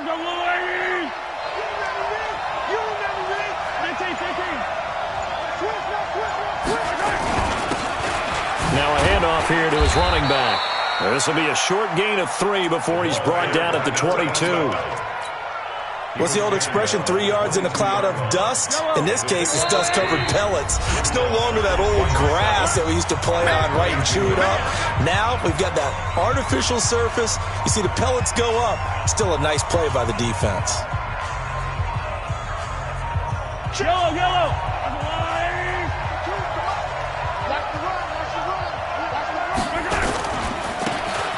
Now a handoff here to his running back. This will be a short gain of 3 before he's brought down at the 22. What's the old expression, 3 yards in a cloud of dust? In this case, it's dust-covered pellets. It's no longer that old grass that we used to play on, right, and chew it up. Now we've got that artificial surface. You see the pellets go up. Still a nice play by the defense. Yellow.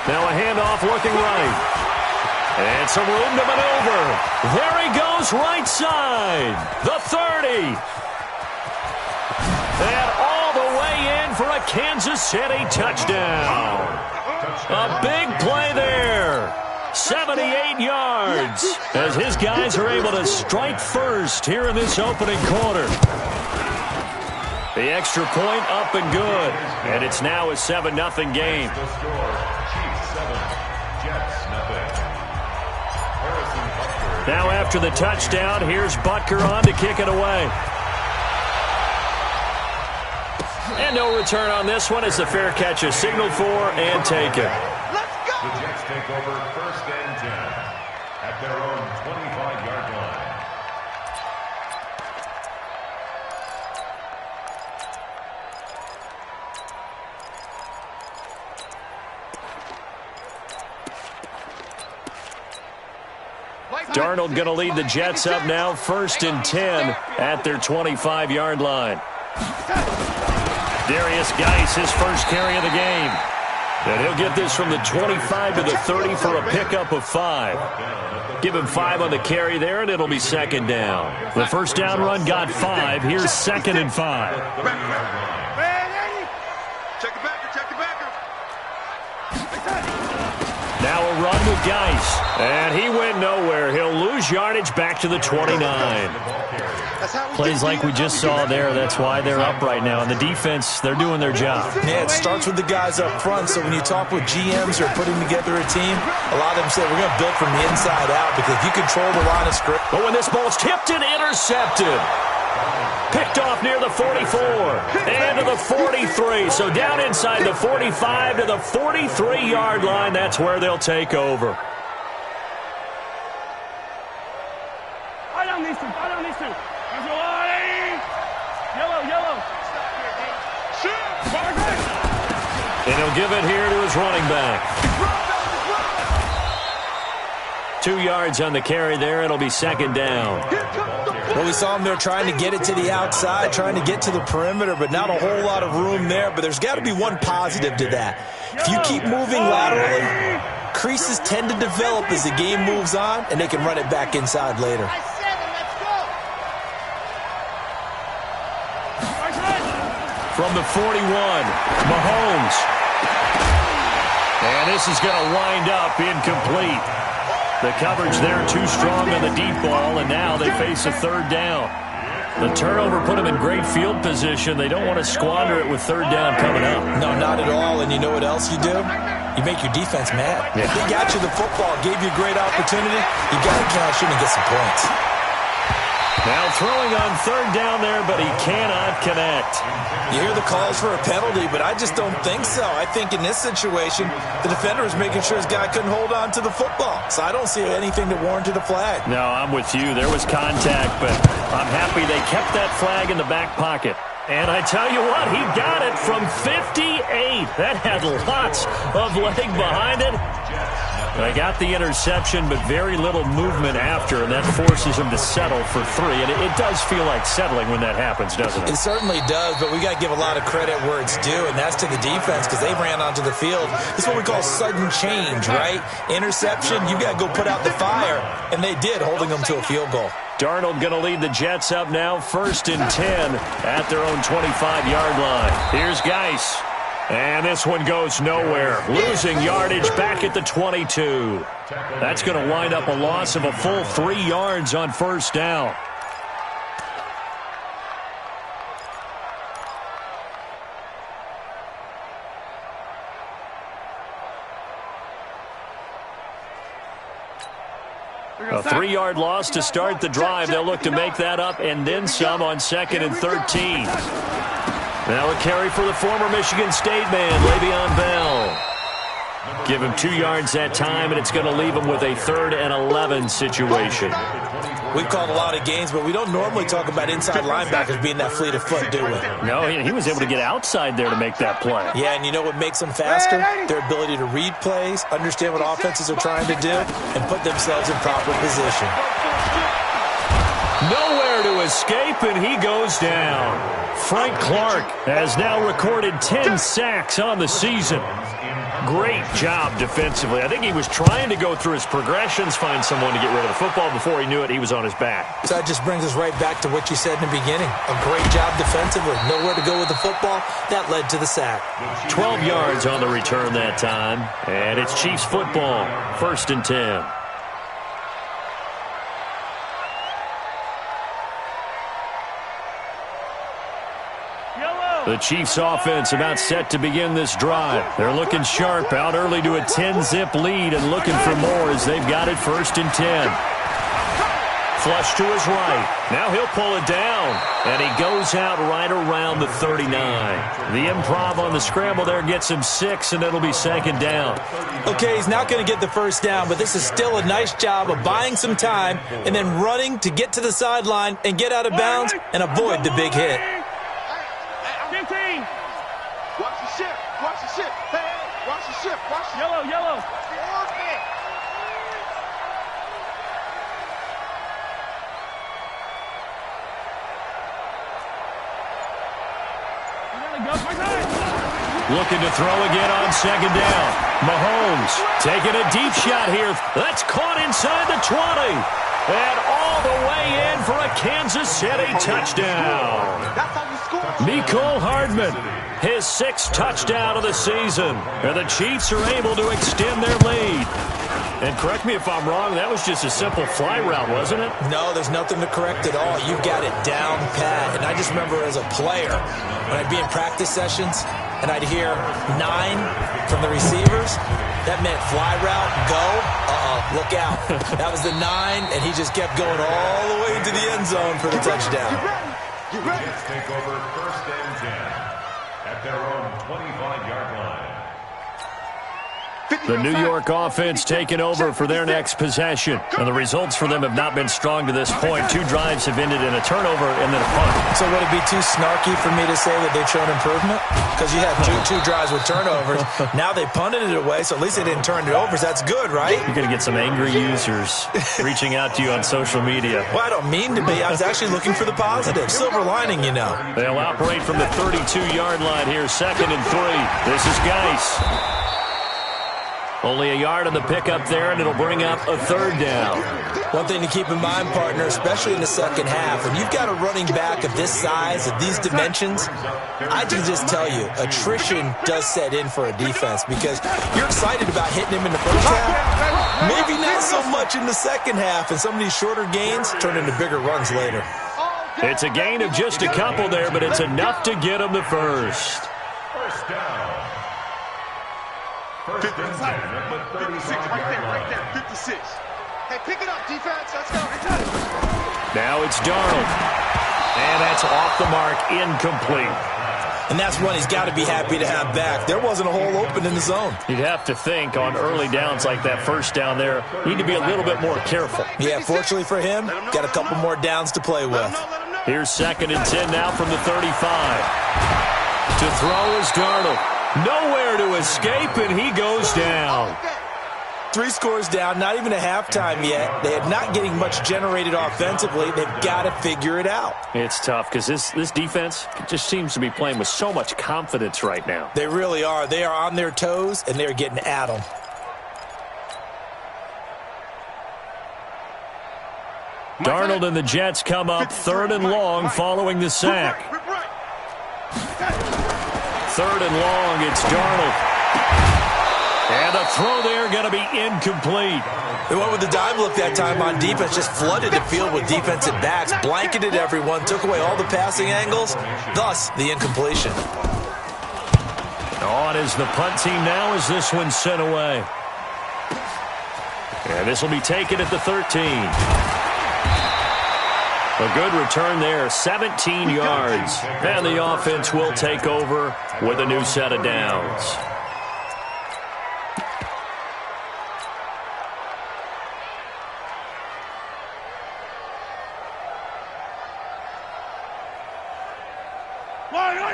Now a handoff looking right. And some room to maneuver. There he goes, right side. The 30. And all the way in for a Kansas City touchdown. A big play there. 78 yards. As his guys are able to strike first here in this opening quarter. The extra point up and good. And it's now a 7-0 game. Now after the touchdown, here's Butker on to kick it away. And no return on this one as the fair catch is signaled for and taken. Let's go! The Jets take over 1st and 10 at their own 25-yard line. Darnold going to lead the Jets up now, 1st and 10 at their 25-yard line. Darius Geis, his first carry of the game. And he'll get this from the 25 to the 30 for a pickup of 5. Give him 5 on the carry there, and it'll be 2nd down. The first down run got 5. Here's 2nd and 5. Check the backer. Now a run with Geis. And he went nowhere. He'll lose yardage back to the 29. Plays like we just saw there. That's why they're up right now. And the defense, they're doing their job. Yeah, it starts with the guys up front. So when you talk with GMs who are putting together a team, a lot of them say we're going to build from the inside out because if you control the line of script. But when this ball's tipped and intercepted. Picked off near the 44 and to the 43. So down inside the 45 to the 43-yard line. That's where they'll take over. I don't need to. Yellow. And he'll give it here to his running back. 2 yards on the carry there. It'll be 2nd down. Well, we saw him there trying to get it to the outside, trying to get to the perimeter, but not a whole lot of room there. But there's got to be one positive to that. If you keep moving laterally, creases tend to develop as the game moves on, and they can run it back inside later. From the 41, Mahomes. And this is going to wind up incomplete. The coverage there too strong on the deep ball, and now they face a 3rd down. The turnover put them in great field position. They don't want to squander it with 3rd down coming up. No, not at all. And you know what else you do? You make your defense mad. Yeah. They got you the football, gave you a great opportunity. You got to cash in and get some points. Now throwing on 3rd down there, but he cannot connect. You hear the calls for a penalty, but I just don't think so. I think in this situation, the defender was making sure his guy couldn't hold on to the football. So I don't see anything that warranted a flag. No, I'm with you. There was contact, but I'm happy they kept that flag in the back pocket. And I tell you what, he got it from 58. That had lots of leg behind it. They got the interception, but very little movement after, and that forces him to settle for 3. And it does feel like settling when that happens, doesn't it? It certainly does, but we got to give a lot of credit where it's due, and that's to the defense because they ran onto the field. This is what we call sudden change, right? Interception, you got to go put out the fire, and they did, holding them to a field goal. Darnold going to lead the Jets up now, 1st and 10 at their own 25-yard line. Here's Geis. And this one goes nowhere. Losing yardage back at the 22. That's going to wind up a loss of a full 3 yards on 1st down. A 3-yard loss to start the drive. They'll look to make that up and then some on 2nd and 13. Now a carry for the former Michigan State man, Le'Veon Bell. Give him 2 yards that time, and it's going to leave him with a 3rd and 11 situation. We've called a lot of games, but we don't normally talk about inside linebackers being that fleet of foot, do we? No, he was able to get outside there to make that play. Yeah, and you know what makes them faster? Their ability to read plays, understand what offenses are trying to do, and put themselves in proper position. Nowhere to escape, and he goes down. Frank Clark has now recorded 10 sacks on the season. Great job defensively. I think he was trying to go through his progressions, find someone to get rid of the football. Before he knew it, he was on his back. So that just brings us right back to what you said in the beginning. A great job defensively. Nowhere to go with the football. That led to the sack. 12 yards on the return that time. And it's Chiefs football. 1st and 10. The Chiefs offense about set to begin this drive. They're looking sharp, out early to a 10-zip lead and looking for more as they've got it 1st and 10. Flush to his right. Now he'll pull it down, and he goes out right around the 39. The improv on the scramble there gets him 6, and it'll be 2nd down. Okay, he's not going to get the 1st down, but this is still a nice job of buying some time and then running to get to the sideline and get out of bounds and avoid the big hit. 15. Watch the ship. Watch the ship. Hey, watch the ship. Watch the yellow, yellow. Looking to throw again on 2nd down. Mahomes taking a deep shot here. That's caught inside the 20. And all the way in for a Kansas City touchdown. Mecole Hardman, his 6th touchdown of the season. And the Chiefs are able to extend their lead. And correct me if I'm wrong, that was just a simple fly route, wasn't it? No, there's nothing to correct at all. You've got it down pat. And I just remember as a player, when I'd be in practice sessions and I'd hear 9 from the receivers, that meant fly route, go, look out. That was the 9, and he just kept going all the way into the end zone for the touchdown. Get ready. Take over 1st and 10 at their own 25-yard line. The New York offense taking over for their next possession. And the results for them have not been strong to this point. 2 drives have ended in a turnover and then a punt. So would it be too snarky for me to say that they've shown improvement? Because you had two drives with turnovers. Now they punted it away, so at least they didn't turn it over. So that's good, right? You're going to get some angry users reaching out to you on social media. Well, I don't mean to be. I was actually looking for the positive. Silver lining, you know. They'll operate from the 32-yard line here, 2nd and 3. This is Geis. Only a yard on the pickup there, and it'll bring up a 3rd down. One thing to keep in mind, partner, especially in the second half, when you've got a running back of this size, of these dimensions, I can just tell you, attrition does set in for a defense because you're excited about hitting him in the first half. Maybe not so much in the second half, and some of these shorter gains turn into bigger runs later. It's a gain of just a couple there, but it's enough to get him the 1st. 1st down. 1st and 10 at the 35-yard line. Right there, 56. Hey, pick it up, defense. Let's go. Now it's Darnold. And that's off the mark, incomplete. And that's one he's got to be happy to have back. There wasn't a hole open in the zone. You'd have to think on early downs like that 1st down there, need to be a little bit more careful. Yeah, fortunately for him, got a couple more downs to play with. Here's 2nd and 10 now from the 35. To throw is Darnold. Nowhere to escape, and he goes down. 3 scores down, not even a halftime yet. They are not getting much generated offensively. They've got to figure it out. It's tough because this defense just seems to be playing with so much confidence right now. They really are. They are on their toes, and they're getting at them. Darnold and the Jets come up 3rd and long following the sack. 3rd and long, it's Darnold. And the throw there going to be incomplete. They went with the dime look that time on defense, just flooded the field with defensive backs, blanketed everyone, took away all the passing angles, thus the incompletion. On is the punt team now as this one's sent away. And this will be taken at the 13. A good return there, 17 yards. And the offense will take over with a new set of downs.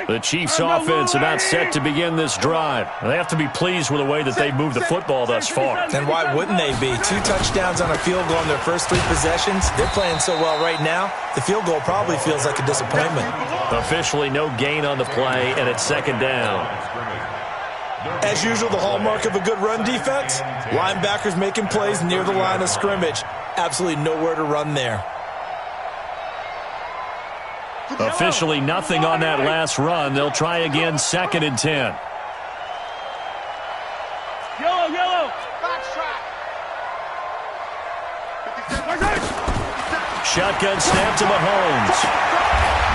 The Chiefs offense about set to begin this drive. They have to be pleased with the way that they've moved the football thus far. And why wouldn't they be? 2 touchdowns on a field goal in their first 3 possessions. They're playing so well right now, the field goal probably feels like a disappointment. Officially no gain on the play, and it's second down. As usual, the hallmark of a good run defense, linebackers making plays near the line of scrimmage. Absolutely nowhere to run there. Officially nothing on that last run. They'll try again, second and 10. Yellow. Shotgun snap to Mahomes.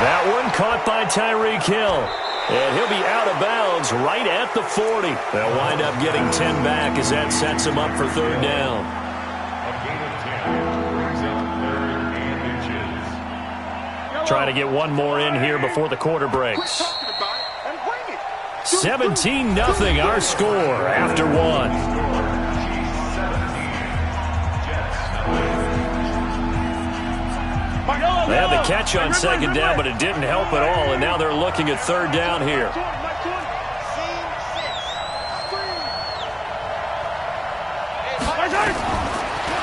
That one caught by Tyreek Hill. And he'll be out of bounds right at the 40. They'll wind up getting 10 back as that sets him up for third down. A gain of 10 brings up 3rd and inches. Trying to get one more in here before the quarter breaks. 17-0 our score after one. They had the catch on second down, but it didn't help at all, and now they're looking at third down here.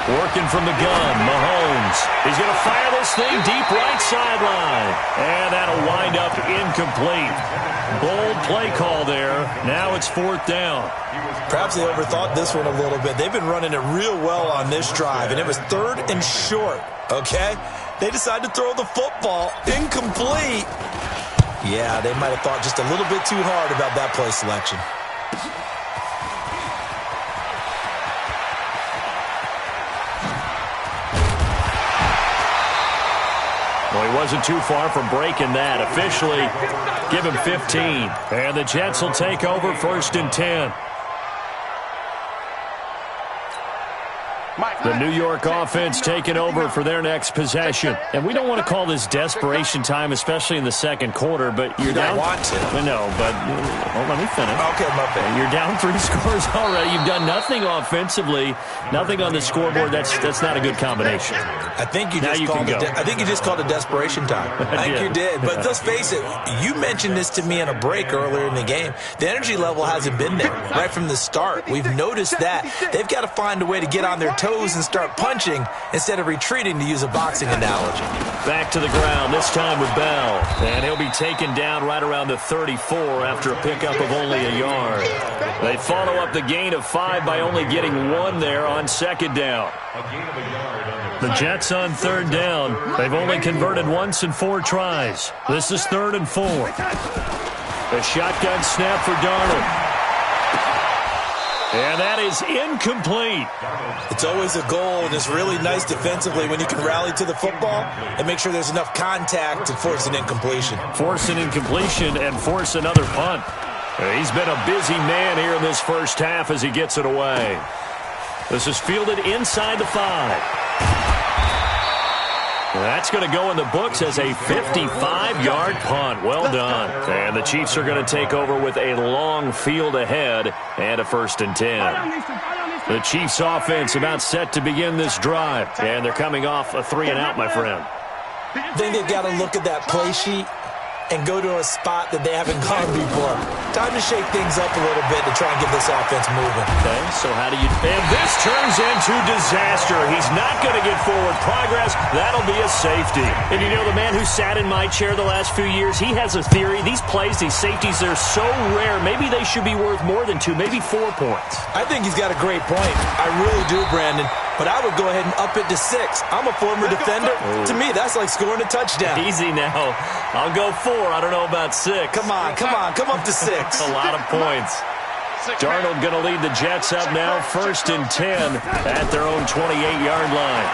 Working from the gun, Mahomes. He's going to fire this thing deep right sideline. And that'll wind up incomplete. Bold play call there. Now it's fourth down. Perhaps they overthought this one a little bit. They've been running it real well on this drive, and it was 3rd and short, okay? They decided to throw the football incomplete. Yeah, they might have thought just a little bit too hard about that play selection. Well, he wasn't too far from breaking that. Officially, give him 15. And the Jets will take over 1st and 10. The New York offense taking over for their next possession. And we don't want to call this desperation time, especially in the second quarter, but you're down. I want to. No, but let me finish. Okay, my bad. You're down 3 scores already. You've done nothing offensively, nothing on the scoreboard. That's not a good combination. I think you just called it desperation time. I think you did. But let's face it, you mentioned this to me in a break earlier in the game. The energy level hasn't been there right from the start. We've noticed that. They've got to find a way to get on their toes and start punching instead of retreating, to use a boxing analogy. Back to the ground, this time with Bell. And he'll be taken down right around the 34 after a pickup of only a yard. They follow up the gain of 5 by only getting 1 there on second down. The Jets on third down. They've only converted once in 4 tries. This is 3rd and 4. The shotgun snap for Darnold. And that is incomplete. It's always a goal, and it's really nice defensively when you can rally to the football and make sure there's enough contact to force an incompletion. Force an incompletion and force another punt. He's been a busy man here in this first half as he gets it away. This is fielded inside the 5. That's going to go in the books as a 55-yard punt. Well done. And the Chiefs are going to take over with a long field ahead and a 1st and 10. The Chiefs offense about set to begin this drive. And they're coming off a 3-and-out, my friend. I think they've got to look at that play sheet and go to a spot that they haven't gone before. Time to shake things up a little bit to try and get this offense moving. Okay, so how do you... And this turns into disaster. He's not going to get forward progress. That'll be a safety. And you know, the man who sat in my chair the last few years, he has a theory. These plays, these safeties, they're so rare. Maybe they should be worth more than 2, maybe 4 points. I think he's got a great point. I really do, Brandon. But I would go ahead and up it to 6. I'm a former defender. To me, that's like scoring a touchdown. Easy now. I'll go 4. I don't know about 6. Come on. Come up to 6. A lot of points. Darnold going to lead the Jets up now, 1st and 10 at their own 28-yard line.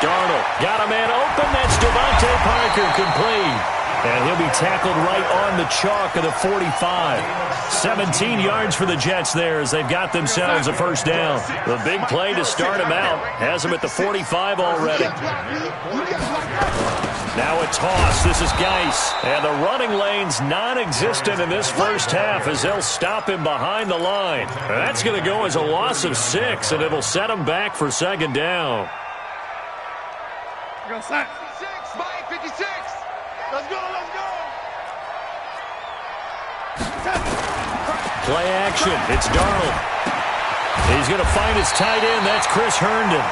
Darnold got a man open. That's Devontae Parker, complete. And he'll be tackled right on the chalk of the 45. 17 yards for the Jets there as they've got themselves a first down. The big play to start him out has him at the 45 already. Now a toss. This is Geis. And the running lane's non-existent in this first half as they'll stop him behind the line. That's going to go as a loss of 6, and it'll set him back for second down. 56, Mike, 56. Let's go, let's go. Play action. It's Darnold. He's going to find his tight end. That's Chris Herndon.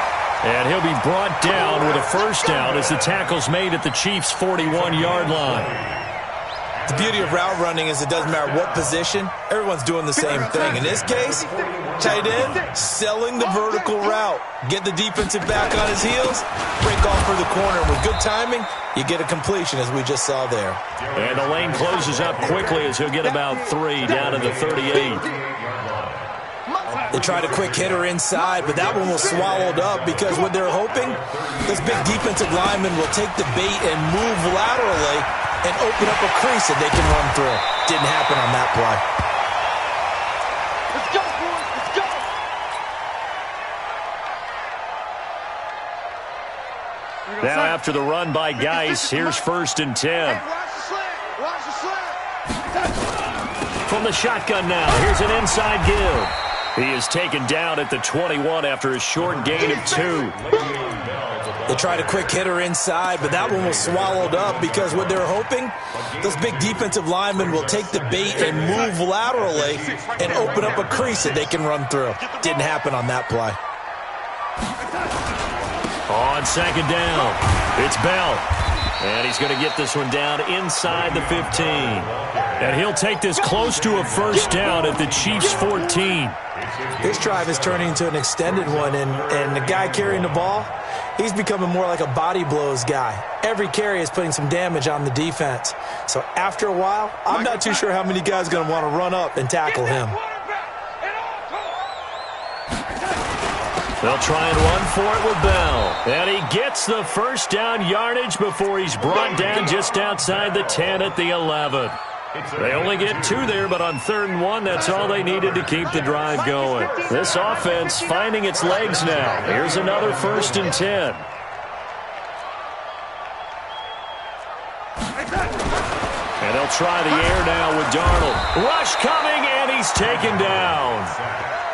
And he'll be brought down with a first down as the tackle's made at the Chiefs' 41-yard line. The beauty of route running is it doesn't matter what position. Everyone's doing the same thing. In this case, tight end, selling the vertical route. Get the defensive back on his heels, break off for the corner. With good timing, you get a completion, as we just saw there. And the lane closes up quickly as he'll get about 3 down to the 38. They tried a quick hitter inside, but that one was swallowed up because what they're hoping, this big defensive lineman will take the bait and move laterally and open up a crease that they can run through. Didn't happen on that play. Let's go, boys. Let's go. Now after the run by Geis, here's 1st and 10. Hey, watch the slant. Watch the slant. From the shotgun now, here's an inside give. He is taken down at the 21 after a short gain of 2. They tried a quick hitter inside, but that one was swallowed up because what they're hoping, this big defensive lineman will take the bait and move laterally and open up a crease that they can run through. Didn't happen on that play. On second down, it's Bell. And he's going to get this one down inside the 15. And he'll take this close to a first down at the Chiefs' 14. This drive is turning into an extended one, and the guy carrying the ball, he's becoming more like a body blows guy. Every carry is putting some damage on the defense. So after a while, I'm not too sure how many guys are going to want to run up and tackle him. They'll try and run for it with Bell. And he gets the first down yardage before he's brought down just outside the 10 at the 11. They only get 2 there, but on 3rd and 1, that's all they needed to keep the drive going. This offense finding its legs now. Here's another 1st and 10. And they'll try the air now with Darnold. Rush coming, and he's taken down.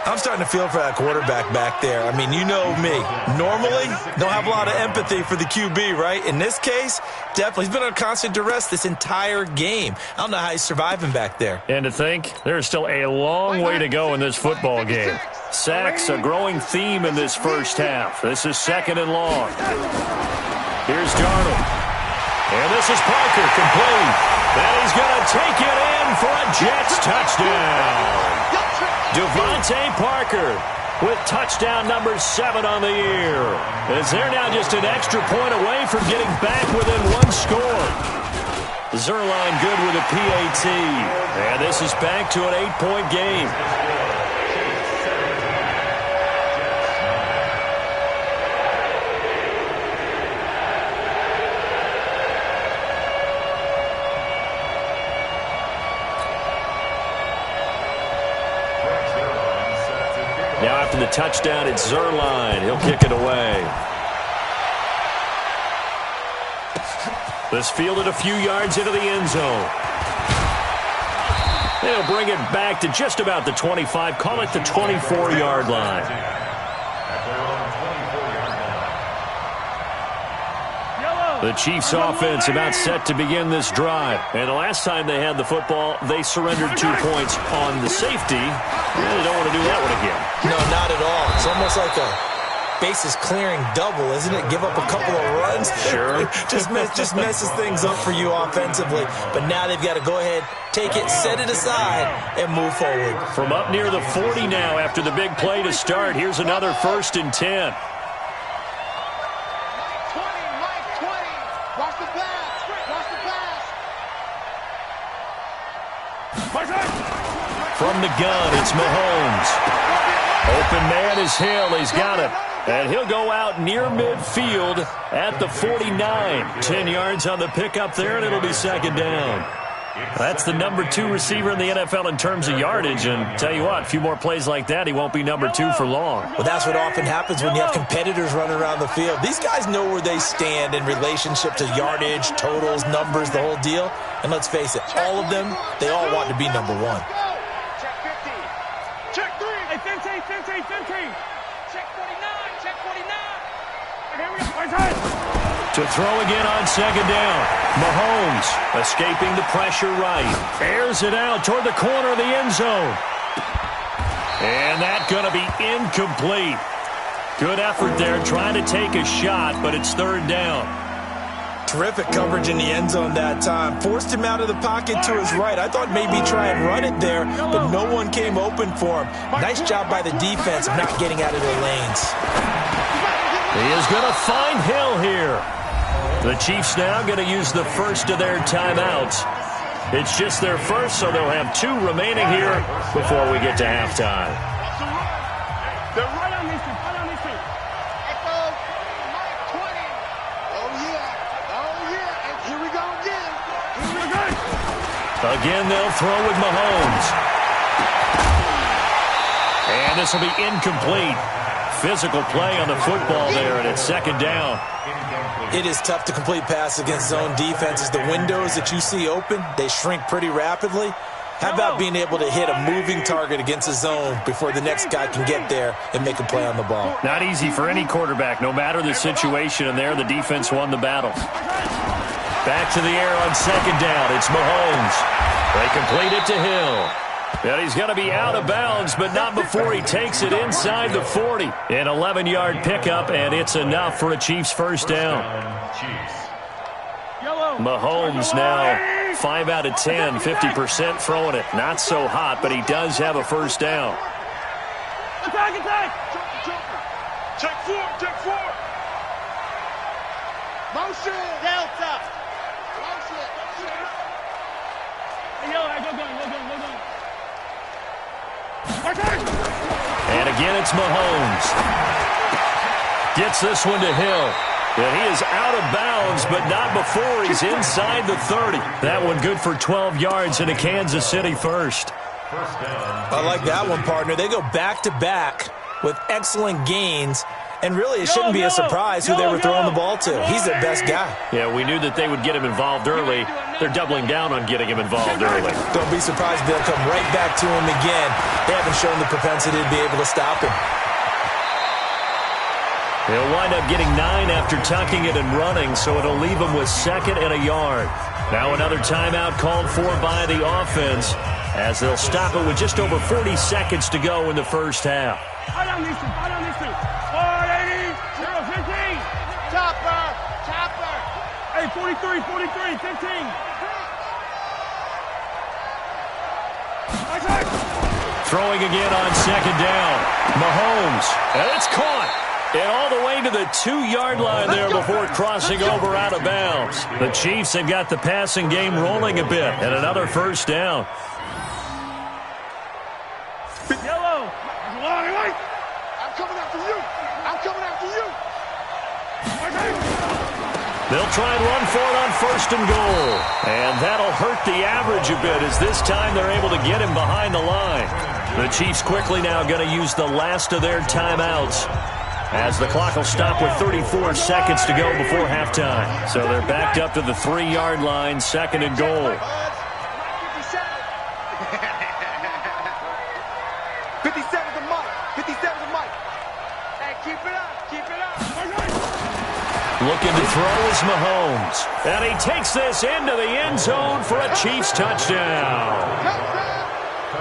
I'm starting to feel for that quarterback back there. I mean, you know me. Normally, don't have a lot of empathy for the QB, right? In this case, definitely. He's been under constant duress this entire game. I don't know how he's surviving back there. And to think, there's still a long way to go in this football game. Sacks, a growing theme in this first half. This is 2nd and long. Here's Darnold. And this is Parker, complete. And he's going to take it in for a Jets touchdown. Devontae Parker with touchdown number 7 on the year. As they're now just an extra point away from getting back within 1 score. Zuerlein good with a PAT. And this is back to an 8-point game. Now after the touchdown, it's Zuerlein. He'll kick it away. This fielded a few yards into the end zone. They'll bring it back to just about the 25. Call it the 24-yard line. The Chiefs offense about set to begin this drive. And the last time they had the football, they surrendered 2 points on the safety. They don't want to do that one again. No, not at all. It's almost like a bases clearing double, isn't it? Give up a couple of runs. Sure. just messes things up for you offensively. But now they've got to go ahead, take it, set it aside, and move forward. From up near the 40 now after the big play to start, here's another 1st and 10. From the gun, it's Mahomes. Open man is Hill. He's got it. And he'll go out near midfield at the 49. 10 yards on the pickup there, and it'll be second down. That's the number 2 receiver in the NFL in terms of yardage. And tell you what, a few more plays like that, he won't be number 2 for long. Well, that's what often happens when you have competitors running around the field. These guys know where they stand in relationship to yardage, totals, numbers, the whole deal. And let's face it, all of them, they all want to be number 1. Check 50. Check 3. Hey, 15. Check 49. Check 49. Here we go. To throw again on second down. Mahomes escaping the pressure right. Airs it out toward the corner of the end zone. And that's going to be incomplete. Good effort there trying to take a shot, but it's third down. Terrific coverage in the end zone that time. Forced him out of the pocket to his right. I thought maybe try and run it there, but no one came open for him. Nice job by the defense of not getting out of their lanes. He is going to find Hill here. The Chiefs now going to use the first of their timeouts. It's just their first, so they'll have 2 remaining here before we get to halftime. They're right on this team. Echo, Mike 20. Oh, yeah. And here we go again. Again, they'll throw with Mahomes. And this will be incomplete. Physical play on the football there, and it's second down. It is tough to complete passes against zone defenses. The windows that you see open, they shrink pretty rapidly. How about being able to hit a moving target against a zone before the next guy can get there and make a play on the ball? Not easy for any quarterback, no matter the situation, and there the defense won the battle. Back to the air on second down. It's Mahomes. They complete it to Hill. And he's going to be out of bounds, but not before he takes it inside the 40. An 11-yard pickup, and it's enough for a Chiefs first down. Mahomes now 5 out of 10, 50% throwing it. Not so hot, but he does have a first down. Attack. Check 4. Motion. Delta. Motion. Go. And again, it's Mahomes. Gets this one to Hill. And he is out of bounds, but not before he's inside the 30. That one good for 12 yards into Kansas City first. I like that one, partner. They go back-to-back with excellent gains. And really, it shouldn't be a surprise who they were throwing the ball to. He's their best guy. Yeah, we knew that they would get him involved early. They're doubling down on getting him involved early. Don't be surprised they'll come right back to him again. They haven't shown the propensity to be able to stop him. They'll wind up getting 9 after tucking it and running, so it'll leave them with 2nd and a yard. Now another timeout called for by the offense as they'll stop it with just over 40 seconds to go in the first half. I don't need to. 480, 015. Chopper. Hey, 43, 15. Throwing again on second down. Mahomes. And it's caught. And all the way to the 2-yard line there before crossing over out of bounds. The Chiefs have got the passing game rolling a bit. And another first down. Yellow. I'm coming after you. They'll try and run for it on 1st and goal. And that'll hurt the average a bit as this time they're able to get him behind the line. The Chiefs quickly now going to use the last of their timeouts as the clock will stop with 34 seconds to go before halftime. So they're backed up to the 3-yard line, 2nd and goal. 57's the mic. Hey, keep it up. Looking to throw is Mahomes. And he takes this into the end zone for a Chiefs touchdown.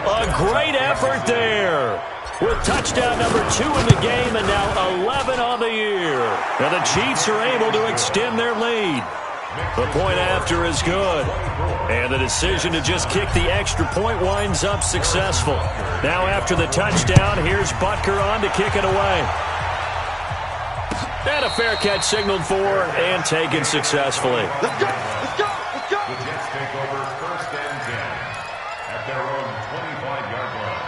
A great effort there. With touchdown number 2 in the game and now 11 on the year. And the Chiefs are able to extend their lead. The point after is good. And the decision to just kick the extra point winds up successful. Now after the touchdown, here's Butker on to kick it away. And a fair catch signaled for and taken successfully. Let's go. The Jets take over 1st and 10 at their own 25-yard line.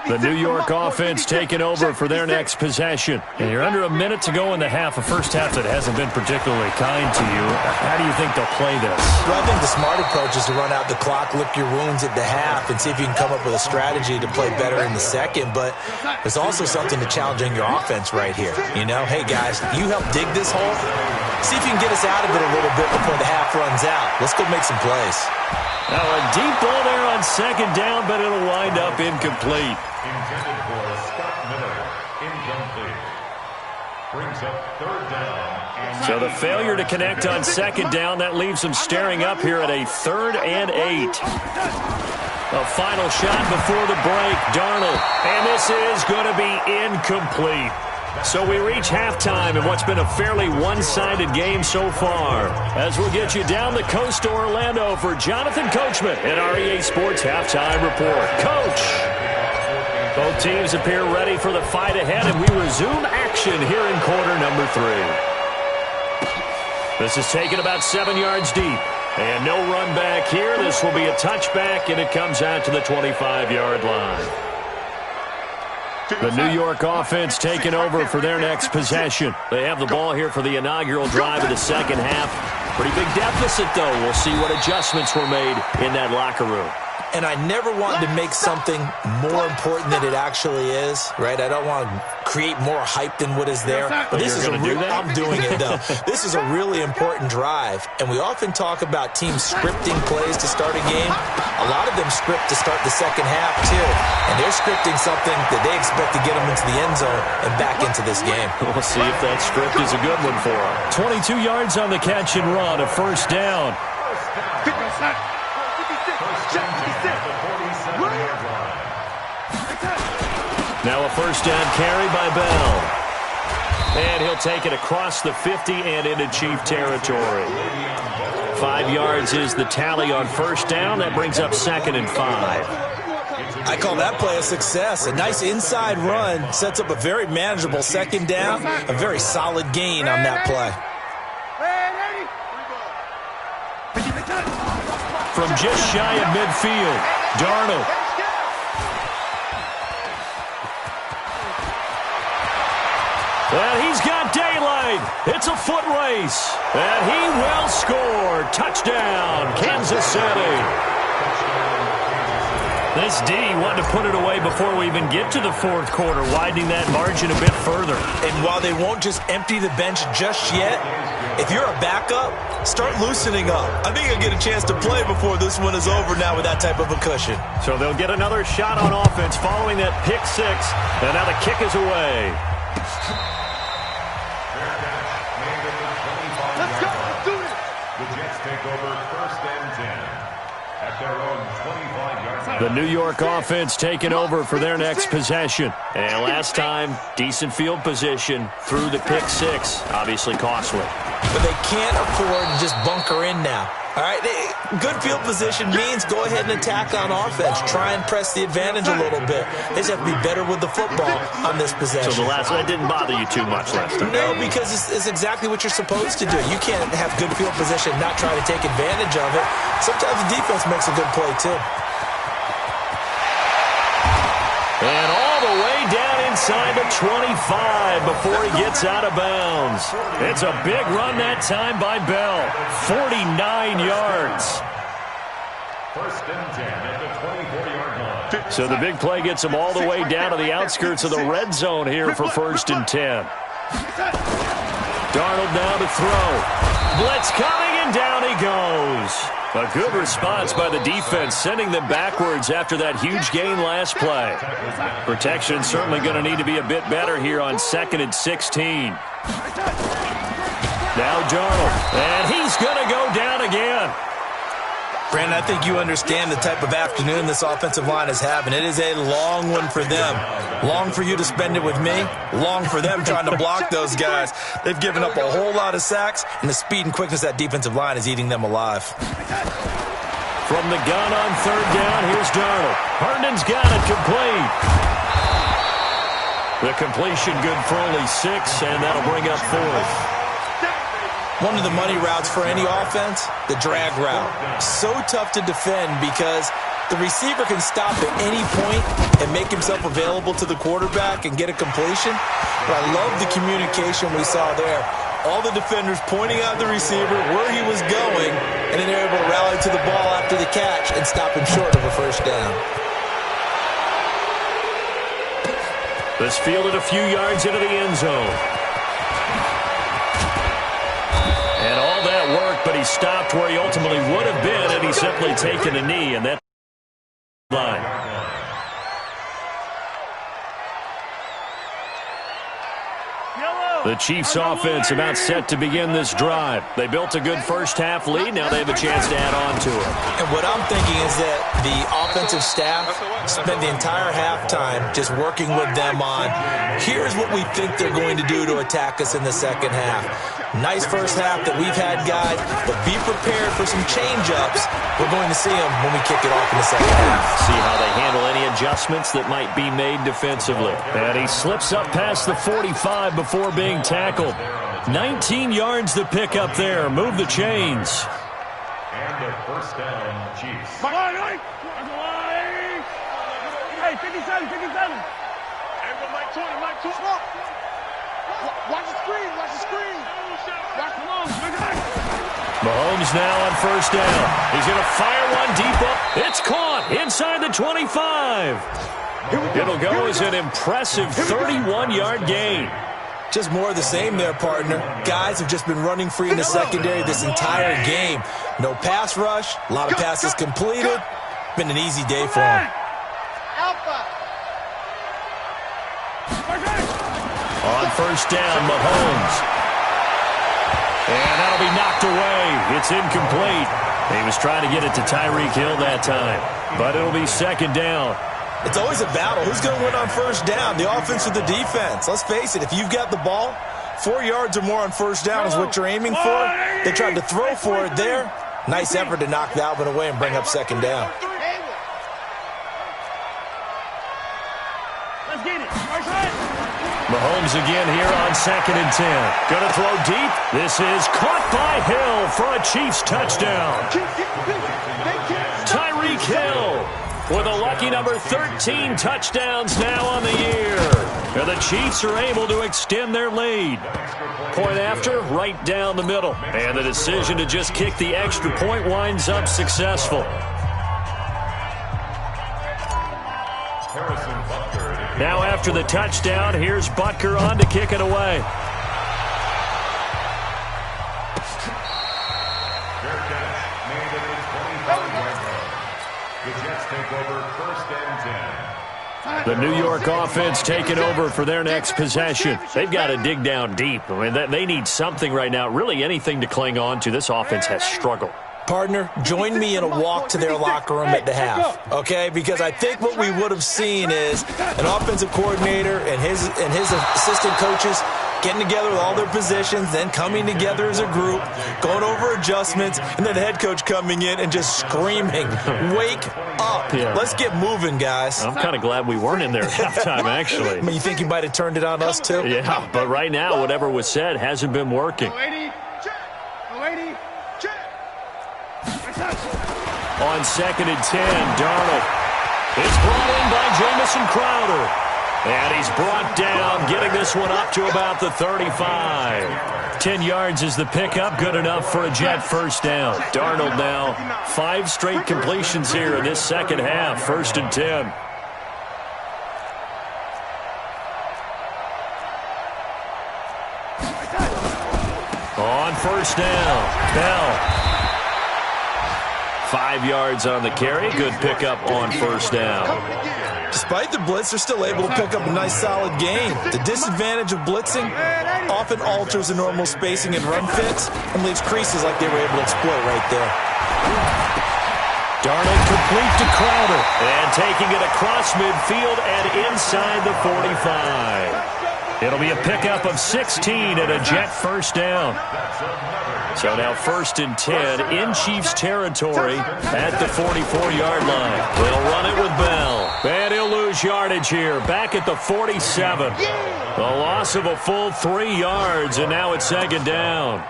The New York offense taking over for their next possession. And you're under a minute to go in the half, a first half that hasn't been particularly kind to you. How do you think they'll play this? Well, I think the smart approach is to run out the clock, lick your wounds at the half, and see if you can come up with a strategy to play better in the second. But there's also something to challenging your offense right here. You know, hey, guys, you help dig this hole. See if you can get us out of it a little bit before the half runs out. Let's go make some plays. Now a deep ball there on second down, but it'll wind up incomplete. Intended for Scott Miller. Incomplete. Brings up third down. So the failure to connect on second down, that leaves them staring up here at a 3rd and 8. A final shot before the break, Darnold. And this is going to be incomplete. So we reach halftime in what's been a fairly one-sided game so far. As we'll get you down the coast to Orlando for Jonathan Coachman at our EA Sports Halftime Report. Coach! Both teams appear ready for the fight ahead, and we resume action here in quarter number 3. This is taken about 7 yards deep. And no run back here. This will be a touchback, and it comes out to the 25-yard line. The New York offense taking over for their next possession. They have the ball here for the inaugural drive of the second half. Pretty big deficit, though. We'll see what adjustments were made in that locker room. And I never wanted to make something more important than it actually is, right? I don't want to create more hype than what is there. But this is I'm doing it, though. This is a really important drive. And we often talk about teams scripting plays to start a game. A lot of them script to start the second half, too. And they're scripting something that they expect to get them into the end zone and back into this game. We'll see if that script is a good one for them. 22 yards on the catch and run, a first down. Now a first down carry by Bell. And he'll take it across the 50 and into Chief territory. 5 yards is the tally on first down. That brings up 2nd and 5. I call that play a success. A nice inside run sets up a very manageable second down. A very solid gain on that play. From just shy of midfield, Darnold. And he's got daylight. It's a foot race. And he will score. Touchdown, Kansas City. This D wanted to put it away before we even get to the fourth quarter, widening that margin a bit further. And while they won't just empty the bench just yet, if you're a backup, start loosening up. I think you'll get a chance to play before this one is over now with that type of a cushion. So they'll get another shot on offense following that pick six. And now the kick is away. Let's go. Let's do it. The Jets take over 1st and 10 at their own 25-yard line. The New York offense taking over for their next possession. And last time, decent field position through the pick six. Obviously costly. But they can't afford to just bunker in now. All right, good field position means go ahead and attack on offense. Try and press the advantage a little bit. They just have to be better with the football on this possession. So the last one didn't bother you too much last time? No, because it's exactly what you're supposed to do. You can't have good field position and not try to take advantage of it. Sometimes the defense makes a good play, too. And all the way down inside the 25 before he gets out of bounds. It's a big run that time by Bell. 49 yards. 1st and 10 at the 24-yard line. So the big play gets him all the way down to the outskirts of the red zone here for 1st and 10. Darnold now to throw. Blitz coming, and down he goes. A good response by the defense, sending them backwards after that huge gain last play. Protection certainly going to need to be a bit better here on 2nd and 16. Now Darnold, and he's going to go down again. Brandon, I think you understand the type of afternoon this offensive line is having. It is a long one for them. Long for you to spend it with me. Long for them trying to block those guys. They've given up a whole lot of sacks, and the speed and quickness of that defensive line is eating them alive. From the gun on 3rd down, here's Darnold. Herndon's got it complete. The completion good for only 6, and that'll bring up 4th. One of the money routes for any offense, the drag route. So tough to defend because The receiver can stop at any point and make himself available to the quarterback and get a completion. But I love the communication we saw there. All the defenders pointing out the receiver where he was going, and then they're able to rally to the ball after the catch and stop him short of a first down. This fielded a few yards into the end zone. And all that work, but he stopped where he ultimately would have been had he simply taken a knee, and that line. The Chiefs offense about set to begin this drive. They built a good first-half lead. Now they have a chance to add on to it. And what I'm thinking is that the offensive staff spent the entire halftime just working with them on, here's what we think they're going to do to attack us in the second half. Nice first half that we've had, guys, but be prepared for some change-ups. We're going to see them when we kick it off in the second half. See how they handle any adjustments that might be made defensively. And he slips up past the 45 before being tackled. 19 yards to pick up there. Move the chains. And a first down, Chiefs. Hey, 57, 57. Mike 20, Mike 20. Watch the screen, watch the screen. Watch Mahomes now on first down. He's going to fire one deep up. It's caught inside the 25. It'll go as an impressive 31-yard gain. Just more of the same there, partner. Guys have just been running free in the secondary this entire game. No pass rush, a lot of passes completed. Been an easy day for them. On first down, Mahomes. And that'll be knocked away. It's incomplete. He was trying to get it to Tyreek Hill that time. But it'll be second down. It's always a battle. Who's going to win on first down, the offense or the defense? Let's face it, if you've got the ball, 4 yards or more on first down is what you're aiming for. They tried to throw for it there. Nice effort to knock Dalvin away and bring up second down. Let's get it. Mahomes again here on 2nd and 10. Going to throw deep. This is caught by Hill for a Chiefs touchdown. Tyreek Hill with a lucky number 13 touchdowns now on the year. And the Chiefs are able to extend their lead. Point after, right down the middle. And the decision to just kick the extra point winds up successful. Now after the touchdown, here's Butker on to kick it away. Fair catch made at the 25-yard line. The Jets take over 1st and 10. The New York offense taking over for their next possession. They've got to dig down deep. I mean, they need something right now, really anything to cling on to. This offense has struggled. Partner, join me in a walk to their locker room at the half, okay? Because I think what we would have seen is an offensive coordinator and his assistant coaches getting together with all their positions, then coming together as a group, going over adjustments, and then the head coach coming in and just screaming, wake up. Yeah. Let's get moving, guys. I'm kind of glad we weren't in there at halftime, actually. I mean, you think he might have turned it on us, too? Yeah, but right now, whatever was said hasn't been working. On 2nd and 10, Darnold is brought in by Jamison Crowder. And he's brought down, getting this one up to about the 35. 10 yards is the pickup, good enough for a Jet first down. Darnold now, 5 straight completions here in this second half, 1st and 10. On first down, Bell. 5 yards on the carry. Good pickup on first down. Despite the blitz, they're still able to pick up a nice, solid gain. The disadvantage of blitzing often alters the normal spacing and run fits and leaves creases like they were able to exploit right there. Darnold complete to Crowder. And taking it across midfield and inside the 45. It'll be a pickup of 16 and a Jet first down. So now 1st and 10 in Chiefs territory at the 44-yard line. They'll run it with Bell. And he'll lose yardage here, back at the 47. The loss of a full 3 yards, and now it's 2nd down.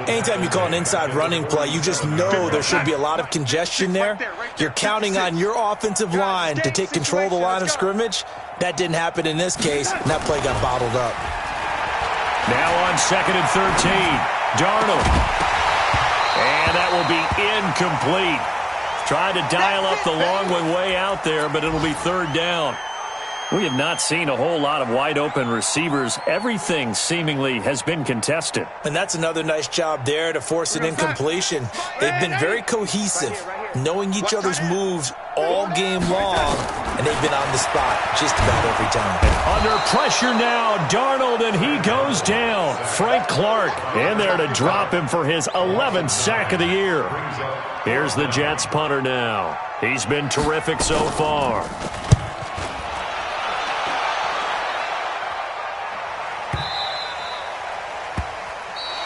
Anytime you call an inside running play, you just know there should be a lot of congestion there. You're counting on your offensive line to take control of the line of scrimmage. That didn't happen in this case, and that play got bottled up. Now on 2nd and 13, Darnold. And that will be incomplete. Tried to dial up the long one way out there, but it'll be 3rd down. We have not seen a whole lot of wide-open receivers. Everything seemingly has been contested. And that's another nice job there to force an incompletion. They've been very cohesive, knowing each other's moves all game long, and they've been on the spot just about every time. Under pressure now, Darnold, and he goes down. Frank Clark in there to drop him for his 11th sack of the year. Here's the Jets punter now. He's been terrific so far.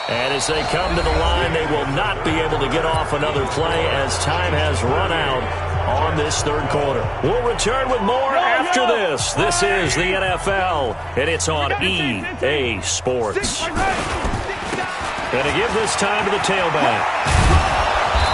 And as they come to the line, they will not be able to get off another play as time has run out on this 3rd quarter. We'll return with more after this. This is the NFL, and it's on EA Sports. And to give this time to the tailback.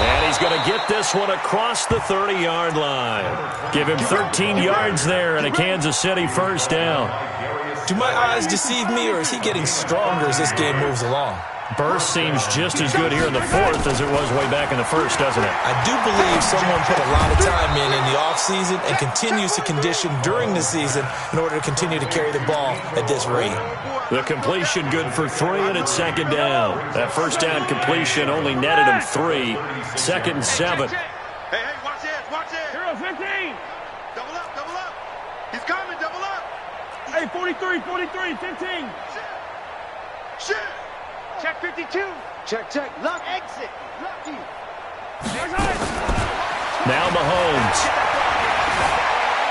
And he's going to get this one across the 30-yard line. Give him 13 yards there and a Kansas City 1st down. Do my eyes deceive me, or is he getting stronger as this game moves along? Burst seems just as good here in the 4th as it was way back in the 1st, doesn't it? I do believe someone put a lot of time in the offseason and continues to condition during the season in order to continue to carry the ball at this rate. The completion good for 3, and it's 2nd down. That 1st down completion only netted him 3. 2nd and 7. Hey, watch this, watch this. 15. Double up. He's coming, double up. Hey, 43, 15. Shit. Check 52. Check. Lock, exit. Lucky. Now Mahomes.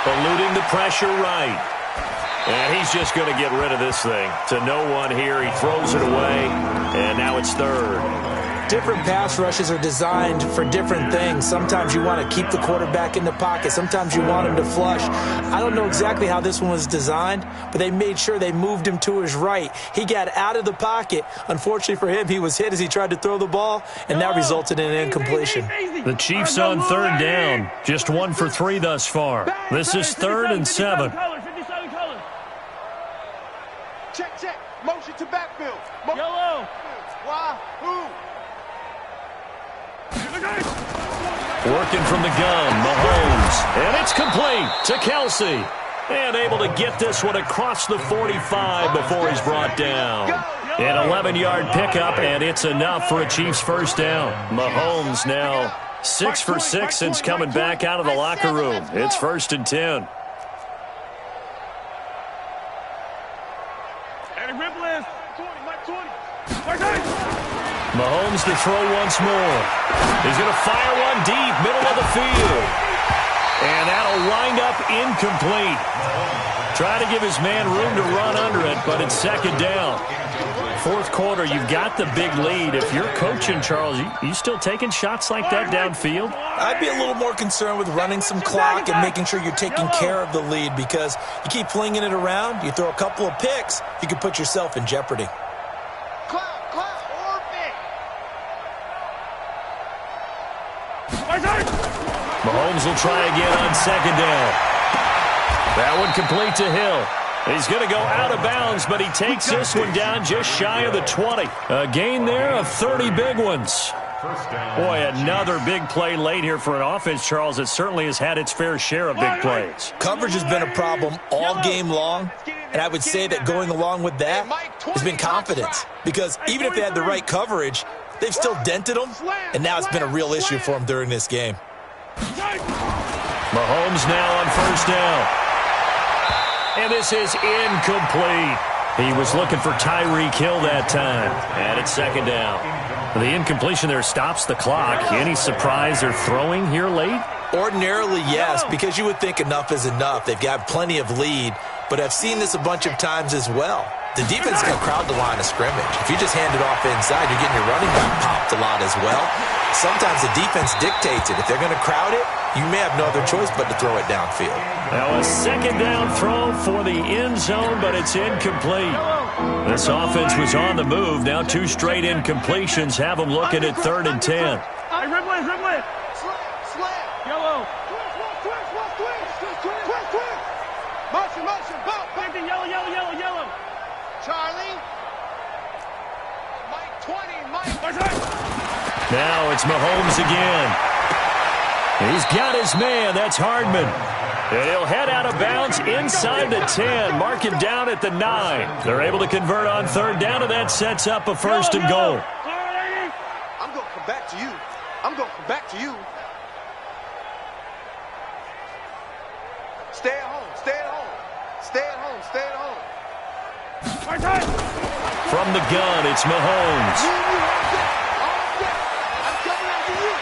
Eluding the pressure right. And he's just going to get rid of this thing. To no one here. He throws it away. And now it's 3rd. Different pass rushes are designed for different things. Sometimes you want to keep the quarterback in the pocket. Sometimes you want him to flush. I don't know exactly how this one was designed, but they made sure they moved him to his right. He got out of the pocket. Unfortunately for him, he was hit as he tried to throw the ball, and that resulted in an incompletion. The Chiefs on 3rd down. Just 1 for 3 thus far. This is 3rd and 7. Check. Motion to backfield. Yellow. Why? Who? Working from the gun, Mahomes. And it's complete to Kelsey. And able to get this one across the 45 before he's brought down. An 11-yard pickup, and it's enough for a Chiefs 1st down. Mahomes now 6 for 6 since coming back out of the locker room. It's 1st and 10. Mahomes to throw once more. He's going to fire one deep, middle of the field. And that'll wind up incomplete. Try to give his man room to run under it, but it's 2nd down. 4th quarter, you've got the big lead. If you're coaching, Charles, you still taking shots like that downfield? I'd be a little more concerned with running some clock and making sure you're taking care of the lead, because you keep flinging it around, you throw a couple of picks, you can put yourself in jeopardy. Mahomes will try again on 2nd down. That one complete to Hill. He's going to go out of bounds, but he takes this one down just shy of the 20. A gain there of 30 big ones. Boy, another big play late here for an offense, Charles, that certainly has had its fair share of big plays. Coverage has been a problem all game long, and I would say that going along with that has been confidence, because even if they had the right coverage, they've still dented them, and now it's been a real issue for them during this game. Mahomes now on 1st down. And this is incomplete. He was looking for Tyreek Hill that time. And it's 2nd down. The incompletion there stops the clock. Any surprise they're throwing here late? Ordinarily, yes, because you would think enough is enough. They've got plenty of lead, but I've seen this a bunch of times as well. The defense is going to crowd the line of scrimmage. If you just hand it off inside, you're getting your running back popped a lot as well. Sometimes the defense dictates it. If they're going to crowd it, you may have no other choice but to throw it downfield. Now a second down throw for the end zone, but it's incomplete. This offense was on the move. Now 2 straight incompletions have them looking at 3rd and 10. Hey, Rimley, Rimley. Slam. Yellow. Twist. Motion, bump. Yellow. Charlie. Mike 20, Mike. Now it's Mahomes again. He's got his man. That's Hardman. And he'll head out of bounds inside the 10. Mark him down at the 9. They're able to convert on 3rd down, and that sets up a 1st and goal. I'm going to come back to you. Stay at home. From the gun, it's Mahomes. I'm coming after you.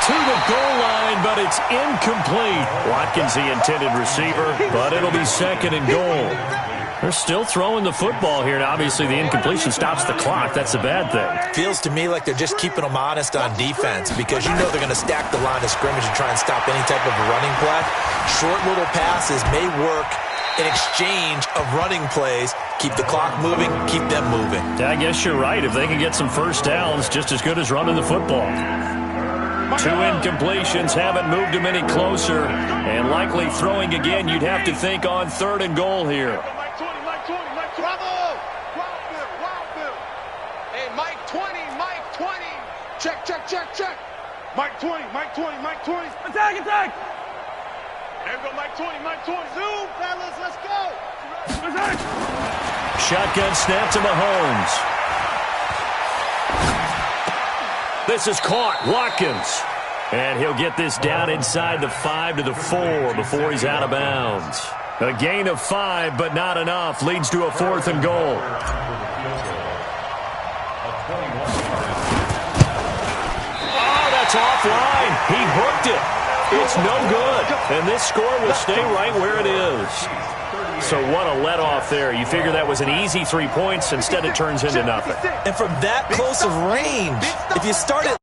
To the goal line, but it's incomplete. Watkins, the intended receiver, but it'll be 2nd and goal. They're still throwing the football here, and obviously the incompletion stops the clock. That's a bad thing. Feels to me like they're just keeping them honest on defense because you know they're going to stack the line of scrimmage and try and stop any type of a running play. Short little passes may work in exchange of running plays. Keep the clock moving, keep them moving. I guess you're right. If they can get some first downs, just as good as running the football. 2 incompletions haven't moved him any closer, and likely throwing again, you'd have to think on 3rd and goal here. Bravo! Wild Bill. Hey, Mike 20. Check. Mike 20. Attack. There we go, Mike 20. Zoom, fellas, let's go. Shotgun snap to Mahomes. This is caught. Watkins. And he'll get this down inside the 5 to the 4 before he's out of bounds. A gain of 5, but not enough. Leads to a 4th and goal. Oh, that's offline. He hooked it. It's no good. And this score will stay right where it is. So what a let-off there. You figure that was an easy 3 points. Instead, it turns into nothing. And from that close of range, if you start it